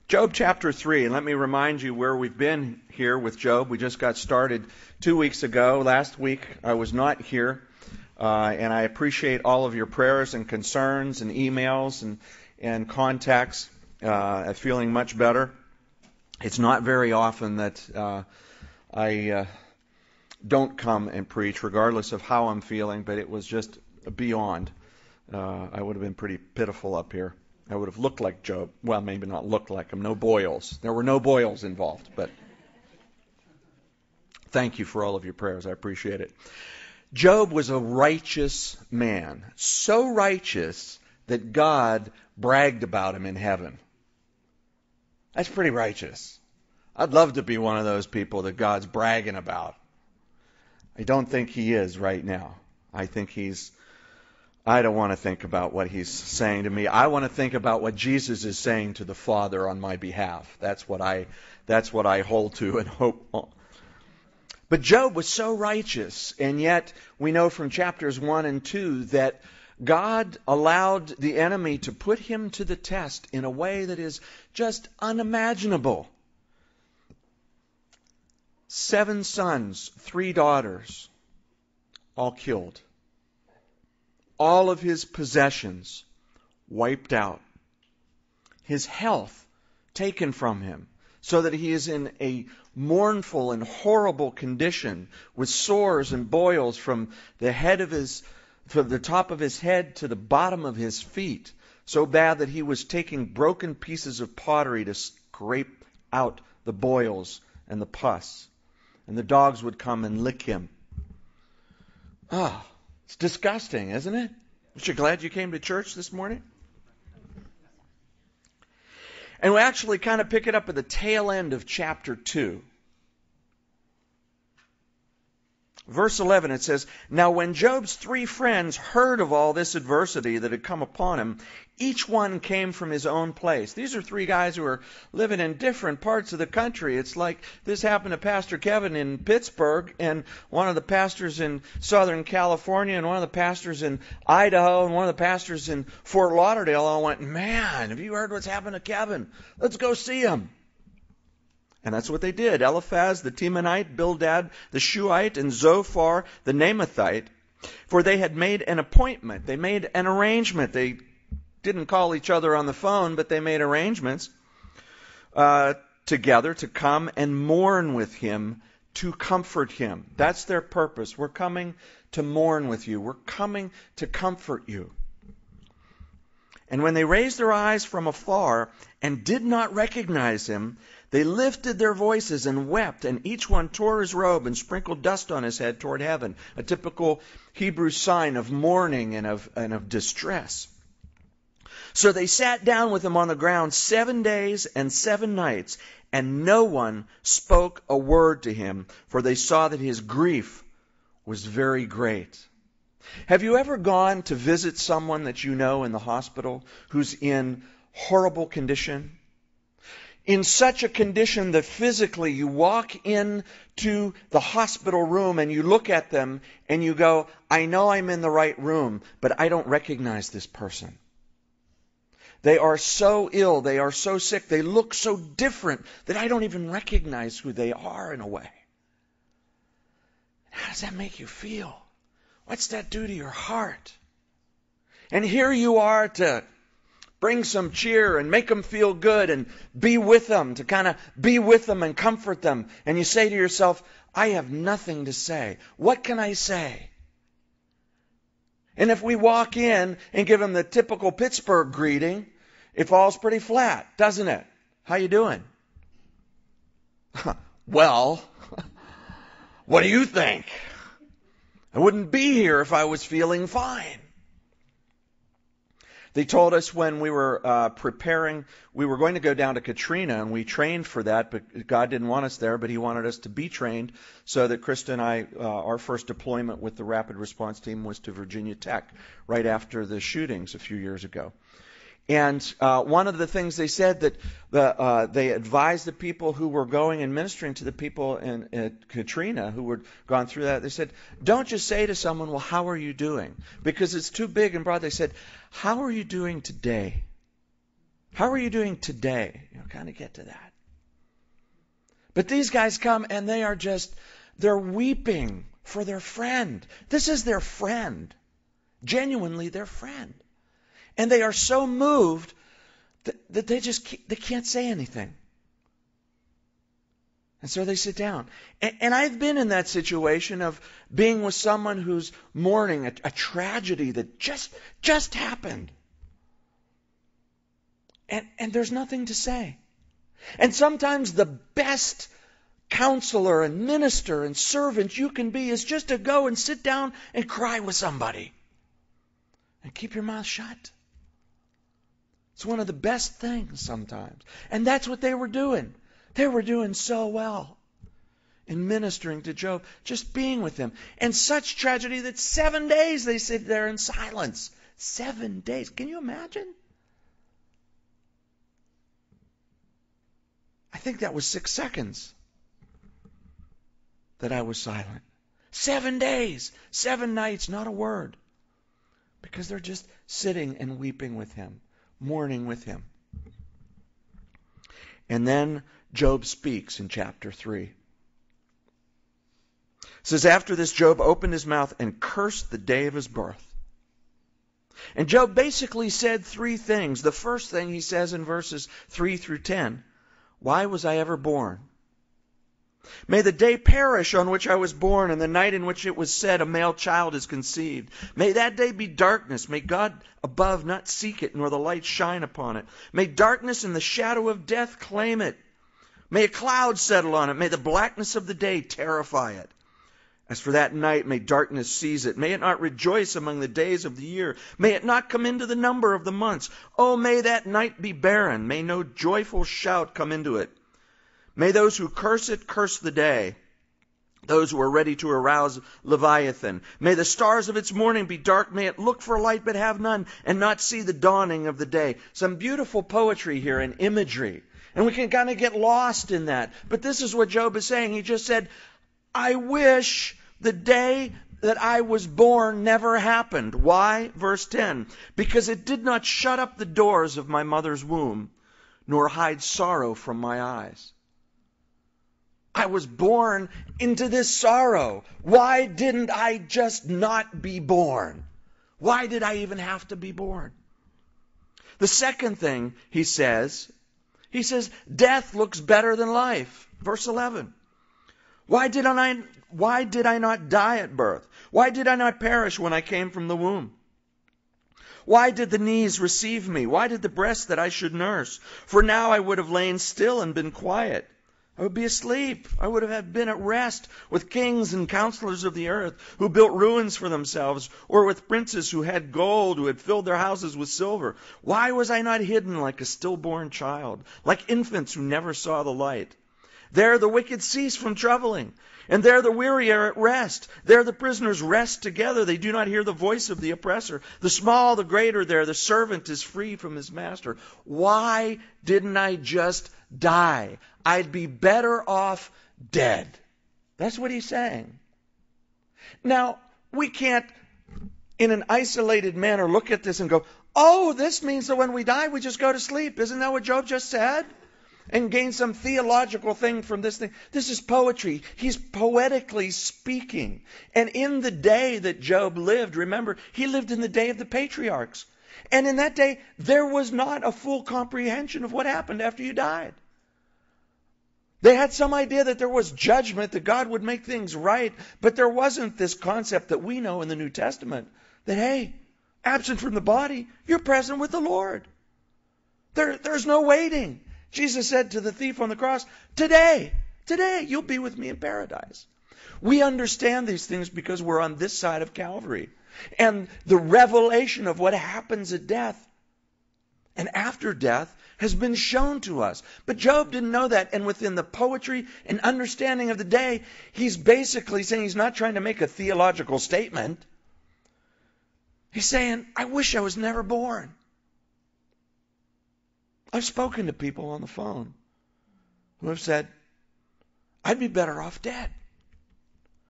Job chapter 3, and let me remind you where we've been here with Job. We just got started 2 weeks ago. Last week I was not here, and I appreciate all of your prayers and concerns and emails and contacts. Feeling much better. It's not very often that I don't come and preach, regardless of how I'm feeling, but it was just beyond. I would have been pretty pitiful up here. I would have looked like Job. Well, maybe not looked like him. No boils. There were no boils involved. But thank you for all of your prayers. I appreciate it. Job was a righteous man. So righteous that God bragged about him in heaven. That's pretty righteous. I'd love to be one of those people that God's bragging about. I don't think he is right now. I don't want to think about what he's saying to me. I want to think about what Jesus is saying to the Father on my behalf. That's what I hold to and hope on. But Job was so righteous, and yet we know from chapters 1 and 2 that God allowed the enemy to put him to the test in a way that is just unimaginable. 7 sons, 3 daughters, all killed. All of his possessions wiped out. His health taken from him, so that he is in a mournful and horrible condition with sores and boils from the top of his head to the bottom of his feet, so bad that he was taking broken pieces of pottery to scrape out the boils and the pus. And the dogs would come and lick him. It's disgusting, isn't it? Aren't you glad you came to church this morning? And we actually kind of pick it up at the tail end of chapter 2. Verse 11, it says, "Now when Job's 3 friends heard of all this adversity that had come upon him, each one came from his own place." These are 3 guys who are living in different parts of the country. It's like this happened to Pastor Kevin in Pittsburgh, and one of the pastors in Southern California, and one of the pastors in Idaho, and one of the pastors in Fort Lauderdale all went, "Man, have you heard what's happened to Kevin? Let's go see him." And that's what they did. Eliphaz the Temanite, Bildad the Shuhite, and Zophar the Naamathite. For they had made an appointment. They made an arrangement. They didn't call each other on the phone, but they made arrangements together to come and mourn with him, to comfort him. That's their purpose. We're coming to mourn with you. We're coming to comfort you. And when they raised their eyes from afar and did not recognize him, they lifted their voices and wept, and each one tore his robe and sprinkled dust on his head toward heaven, a typical Hebrew sign of mourning and of distress. So they sat down with him on the ground 7 days and 7 nights, and no one spoke a word to him, for they saw that his grief was very great. Have you ever gone to visit someone that you know in the hospital who's in horrible condition? In such a condition that physically you walk into the hospital room and you look at them and you go, "I know I'm in the right room, but I don't recognize this person. They are so ill, they are so sick, they look so different that I don't even recognize who they are in a way." How does that make you feel? What's that do to your heart? And here you are to bring some cheer and make them feel good and be with them, to kind of be with them and comfort them. And you say to yourself, "I have nothing to say. What can I say?" And if we walk in and give them the typical Pittsburgh greeting, it falls pretty flat, doesn't it? "How you doing?" "Well, what do you think? I wouldn't be here if I was feeling fine." They told us when we were preparing, we were going to go down to Katrina, and we trained for that, but God didn't want us there, but He wanted us to be trained so that Krista and I, our first deployment with the Rapid Response Team was to Virginia Tech right after the shootings a few years ago. And one of the things they said that they advised the people who were going and ministering to the people at Katrina who were gone through that. They said, don't just say to someone, "Well, how are you doing?" Because it's too big and broad. They said, "How are you doing today? How are you doing today?" kind of get to that. But these guys come and they're weeping for their friend. This is their friend. Genuinely their friend. And they are so moved that they can't say anything. And so they sit down. And I've been in that situation of being with someone who's mourning a tragedy that just happened. And there's nothing to say. And sometimes the best counselor and minister and servant you can be is just to go and sit down and cry with somebody. And keep your mouth shut. It's one of the best things sometimes. And that's what they were doing. They were doing so well in ministering to Job, just being with him. And such tragedy that 7 days they sit there in silence. 7 days. Can you imagine? I think that was 6 seconds that I was silent. 7 days, 7 nights, not a word. Because they're just sitting and weeping with him, mourning with him. And then Job speaks in chapter 3. It says, after this, Job opened his mouth and cursed the day of his birth. And Job basically said 3 things. The first thing he says in verses 3 through 10, why was I ever born? May the day perish on which I was born, and the night in which it was said, a male child is conceived. May that day be darkness. May God above not seek it, nor the light shine upon it. May darkness and the shadow of death claim it. May a cloud settle on it. May the blackness of the day terrify it. As for that night, may darkness seize it. May it not rejoice among the days of the year. May it not come into the number of the months. Oh, may that night be barren. May no joyful shout come into it. May those who curse it curse the day, those who are ready to arouse Leviathan. May the stars of its morning be dark. May it look for light but have none, and not see the dawning of the day. Some beautiful poetry here and imagery. And we can kind of get lost in that. But this is what Job is saying. He just said, I wish the day that I was born never happened. Why? Verse 10. Because it did not shut up the doors of my mother's womb, nor hide sorrow from my eyes. I was born into this sorrow. Why didn't I just not be born? Why did I even have to be born? The second thing he says, death looks better than life. Verse 11. Why did I not die at birth? Why did I not perish when I came from the womb? Why did the knees receive me? Why did the breast that I should nurse? For now I would have lain still and been quiet. I would be asleep. I would have been at rest with kings and counselors of the earth who built ruins for themselves, or with princes who had gold, who had filled their houses with silver. Why was I not hidden like a stillborn child, like infants who never saw the light? There the wicked cease from troubling, and there the weary are at rest. There the prisoners rest together. They do not hear the voice of the oppressor. The small, the great are there. The servant is free from his master. Why didn't I just die? I'd be better off dead. That's what he's saying. Now, we can't, in an isolated manner, look at this and go, oh, this means that when we die, we just go to sleep. Isn't that what Job just said? And gain some theological thing from this thing. This is poetry. He's poetically speaking. And in the day that Job lived, remember, he lived in the day of the patriarchs. And in that day, there was not a full comprehension of what happened after you died. They had some idea that there was judgment, that God would make things right, but there wasn't this concept that we know in the New Testament that, hey, absent from the body, you're present with the Lord. There's no waiting. Jesus said to the thief on the cross, today, you'll be with me in paradise. We understand these things because we're on this side of Calvary. And the revelation of what happens at death and after death has been shown to us. But Job didn't know that. And within the poetry and understanding of the day, he's basically saying, he's not trying to make a theological statement. He's saying, I wish I was never born. I've spoken to people on the phone who have said, I'd be better off dead.